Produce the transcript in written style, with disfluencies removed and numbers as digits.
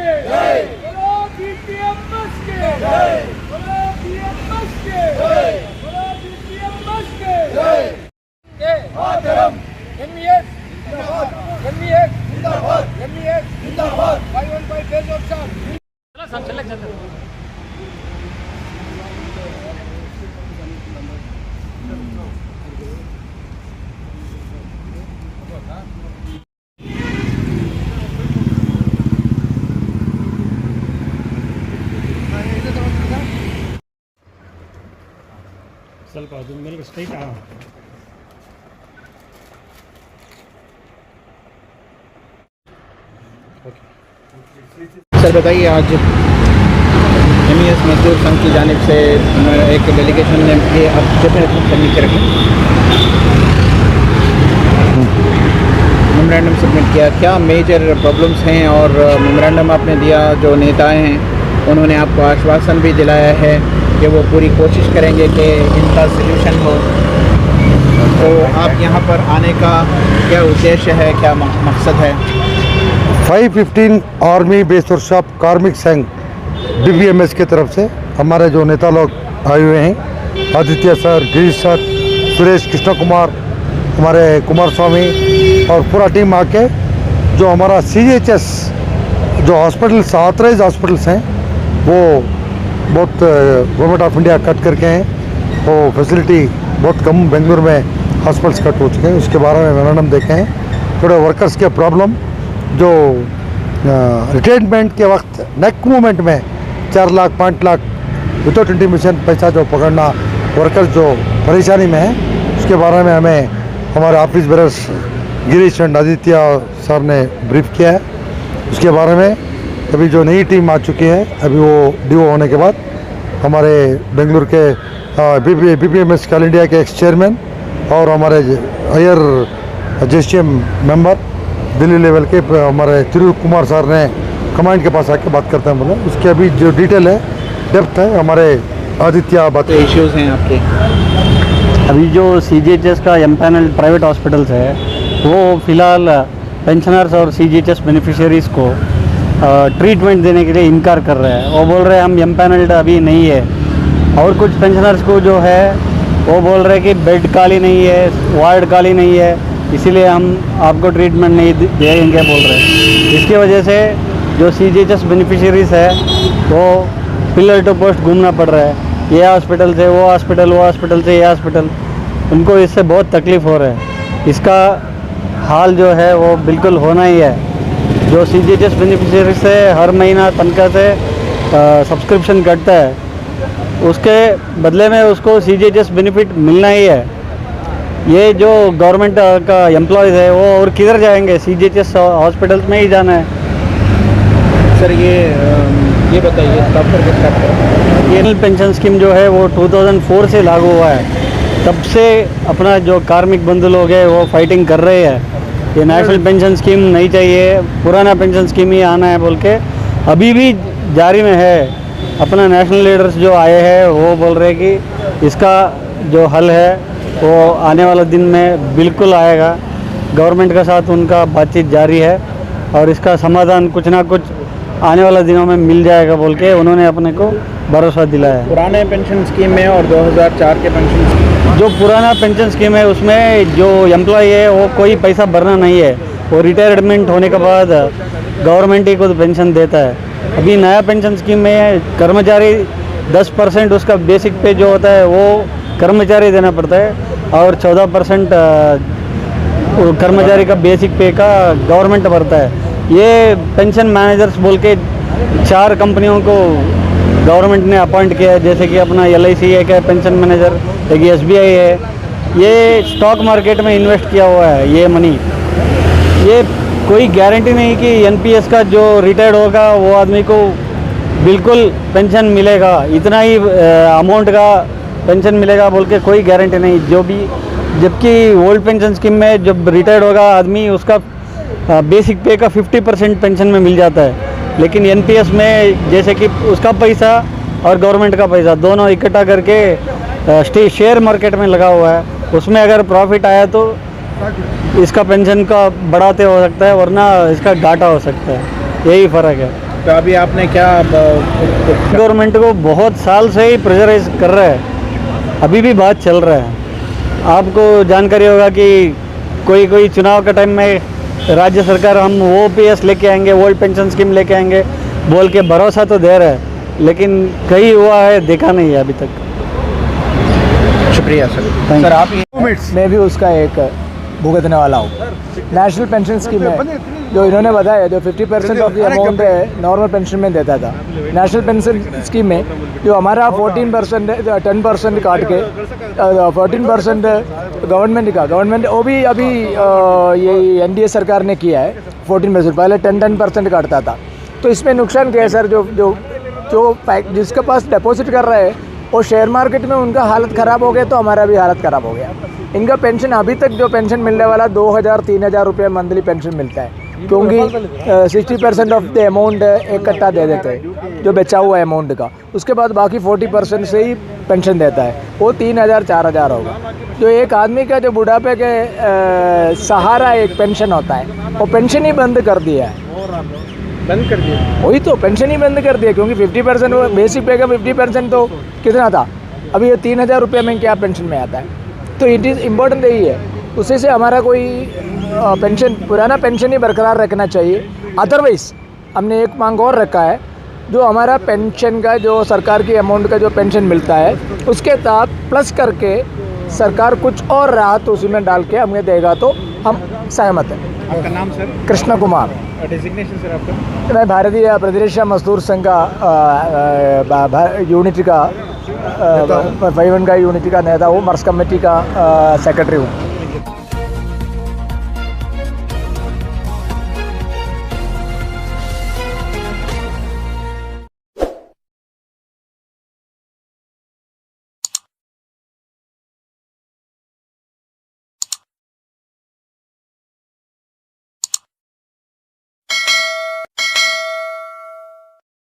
जय, बोलो बीपीएमएस के जय, बोलो बीएमएस के जय, बोलो बीपीएमएस के जय। मातरम। एमईएस जिंदाबाद, एमईएस जिंदाबाद, एमईएस जिंदाबाद। 515 डेज ऑफ शाम। चलो सब चले चलो। ಸ್ವಲ್ಪ ಅದು ಮೇಲೆ ಸ್ಟ್ರೈಟ್ सर बताइए, आज एमईएस मजदूर संघ की जानिब से एक डेलीगेशन ने ये अब नीचे रखें मेमोरेंडम सबमिट किया। क्या मेजर प्रॉब्लम्स हैं और मेमोरेंडम आपने दिया, जो नेताएं हैं उन्होंने आपको आश्वासन भी दिलाया है कि वो पूरी कोशिश करेंगे कि इनका सल्यूशन हो। तो आप यहाँ पर आने का क्या उद्देश्य है, क्या मकसद है? 515 आर्मी बेस वर्कशॉप कार्मिक संघ बीबीएमएस की तरफ से हमारे जो नेता लोग आए हुए हैं, आदित्य सर, गिरीश सर, सुरेश, कृष्ण कुमार, हमारे कुमार स्वामी और पूरा टीम आके जो हमारा CGHS जो हॉस्पिटल्स ऑथराइज हॉस्पिटल्स हैं वो बहुत गवर्नमेंट ऑफ इंडिया कट करके हैं, वो फैसिलिटी बहुत कम बेंगलुरु में हॉस्पिटल्स कट हो चुके हैं। उसके बारे में मेमोरेंडम देखे हैं। थोड़े वर्कर्स के प्रॉब्लम जो रिटायरमेंट के वक्त नेक मूवमेंट में 4 लाख 5 लाख विदाउट इंटीमेशन पैसा जो पकड़ना वर्कर्स जो परेशानी में है, उसके बारे में हमें हमारे office bearers Girish and Aditya sir ने ब्रीफ किया है। उसके बारे में अभी जो नई टीम आ चुकी है, अभी वो DO होने के बाद हमारे बेंगलुरु के BPMS ऑल इंडिया के एक्स चेयरमैन और हमारे higher JCM member Delhi level के हमारे तिरु कुमार सर ने कमांड के पास आके बात करते हैं। बोले उसके अभी जो डिटेल है, डेप्थ है, हमारे आदित्य बात इश्यूज़ हैं आपके। अभी जो CGHS का एम्पैनल्ड प्राइवेट हॉस्पिटल्स है वो फ़िलहाल पेंशनर्स और CGHS बेनिफिशियरीज़ को ट्रीटमेंट देने के लिए इनकार कर रहे हैं। वो बोल रहे हैं हम एम्पैनल्ड अभी नहीं है, और कुछ पेंशनर्स को जो है वो बोल रहे हैं कि बेड खाली नहीं है, वार्ड खाली नहीं है, इसीलिए हम आपको ट्रीटमेंट नहीं देंगे बोल रहे हैं। इसकी वजह से जो CGHS बेनिफिशियरीज़ है वो पिलर टू पोस्ट घूमना पड़ रहा है, ये हॉस्पिटल से वो हॉस्पिटल, वो हॉस्पिटल से ये हॉस्पिटल, उनको इससे बहुत तकलीफ़ हो रहा है। इसका हाल जो है वो बिल्कुल होना ही है। जो CGHS बेनिफिशियरी से हर महीना तनख्वाह से सब्सक्रिप्शन कटता है, उसके बदले में उसको CGHS बेनिफिट मिलना ही है। ये जो गवर्नमेंट का एम्प्लॉयज़ है वो और किधर जाएंगे, CGHS हॉस्पिटल्स में ही जाना है। सर ये बताइए स्टॉप करके स्टार्ट करें। ये पेंशन स्कीम जो है वो 2004 से लागू हुआ है, तब से अपना जो कार्मिक बंधु लोग हैं वो फाइटिंग कर रहे हैं। ये नेशनल पेंशन स्कीम नहीं चाहिए, पुराना पेंशन स्कीम ही आना है बोल के अभी भी जारी में है। अपना नेशनल लीडर्स जो आए हैं वो बोल रहे हैं कि इसका जो हल है वो आने वाला दिन में बिल्कुल आएगा। गवर्नमेंट के साथ उनका बातचीत जारी है और इसका समाधान कुछ ना कुछ आने वाला दिनों में मिल जाएगा बोल के उन्होंने अपने को भरोसा दिलाया है। पुराने पेंशन स्कीम में और 2004 के पेंशन स्कीम, जो पुराना पेंशन स्कीम है उसमें जो एम्प्लॉय है वो कोई पैसा भरना नहीं है, वो रिटायरमेंट होने के बाद गवर्नमेंट ही खुद पेंशन देता है। अभी नया पेंशन स्कीम में कर्मचारी 10% उसका बेसिक पे जो होता है वो कर्मचारी देना पड़ता है और 14% कर्मचारी का बेसिक पे का गवर्नमेंट भरता है। ये पेंशन मैनेजर्स बोल के 4 कंपनियों को गवर्नमेंट ने अपॉइंट किया है, जैसे कि अपना LIC एक है पेंशन मैनेजर, एक SBI है। ये स्टॉक मार्केट में इन्वेस्ट किया हुआ है ये मनी। ये कोई गारंटी नहीं कि NPS का जो रिटायर्ड होगा वो आदमी को बिल्कुल पेंशन मिलेगा, इतना ही अमाउंट का पेंशन मिलेगा बोल के कोई गारंटी नहीं। जो भी जबकि ओल्ड पेंशन स्कीम में जब रिटायर्ड होगा आदमी उसका बेसिक पे का 50% पेंशन में मिल जाता है, लेकिन NPS में जैसे कि उसका पैसा और गवर्नमेंट का पैसा दोनों इकट्ठा करके शेयर मार्केट में लगा हुआ है, उसमें अगर प्रॉफिट आया तो इसका पेंशन का बढ़ाते हो सकता है, वरना इसका घाटा हो सकता है। यही फ़र्क है। तो अभी आपने क्या गवर्नमेंट को बहुत साल से ही प्रेशराइज कर रहा है, अभी भी बात चल रहा है। आपको जानकारी होगा कि कोई चुनाव के टाइम में राज्य सरकार हम OPS लेके आएंगे, ओल्ड पेंशन स्कीम लेके आएंगे बोल के भरोसा तो दे रहा है, लेकिन कहीं हुआ है देखा नहीं है अभी तक। शुक्रिया सर। Thank sir you. आप मैं भी उसका एक भुगतने वाला हूँ। नेशनल पेंशन स्कीम है जो इन्होंने बताया, जो 50% ऑफ द अमाउंट है नॉर्मल पेंशन में देता था। नेशनल पेंशन स्कीम में जो हमारा 14% 10% काट के 14% गवर्नमेंट वो भी अभी ये NDA सरकार ने किया है 14%, पहले 10% काटता था। तो इसमें नुकसान क्या है सर, जो जिसके पास डिपॉजिट कर रहा है वो शेयर मार्केट में उनका हालत ख़राब हो गया तो हमारा भी हालत ख़राब हो गया। इनका पेंशन अभी तक जो पेंशन मिलने वाला 2000-3000 रुपये मंथली पेंशन मिलता है, क्योंकि 60% ऑफ द अमाउंट इकट्ठा दे देते हैं जो बचा हुआ है अमाउंट का। उसके बाद बाकी 40% से ही पेंशन देता है, वो 3000-4000 होगा। जो एक आदमी का जो बुढ़ापे के सहारा एक पेंशन होता है, वो पेंशन ही बंद कर दिया है। बंद कर दिया। वही तो पेंशन ही बंद कर दिया, क्योंकि 50% बेसिक पे का 50% तो कितना था, अभी ये 3000 रुपये में क्या पेंशन में आता है। तो इट इज़ इम्पोर्टेंट यही है, उसी से हमारा कोई पेंशन पुराना पेंशन ही बरकरार रखना चाहिए। अदरवाइज़ हमने एक मांग और रखा है, जो हमारा पेंशन का जो सरकार की अमाउंट का जो पेंशन मिलता है उसके साथ प्लस करके सरकार कुछ और राहत उसी में डाल के हमें देगा तो हम सहमत हैं। आपका नाम sir? Krishna Kumar. Designation sir आपका? मैं भारतीय प्रदेश मजदूर संघ का यूनिटी का 5 का यूनिटी का नेता हूँ, मर्स कमेटी का सेक्रेटरी हूँ।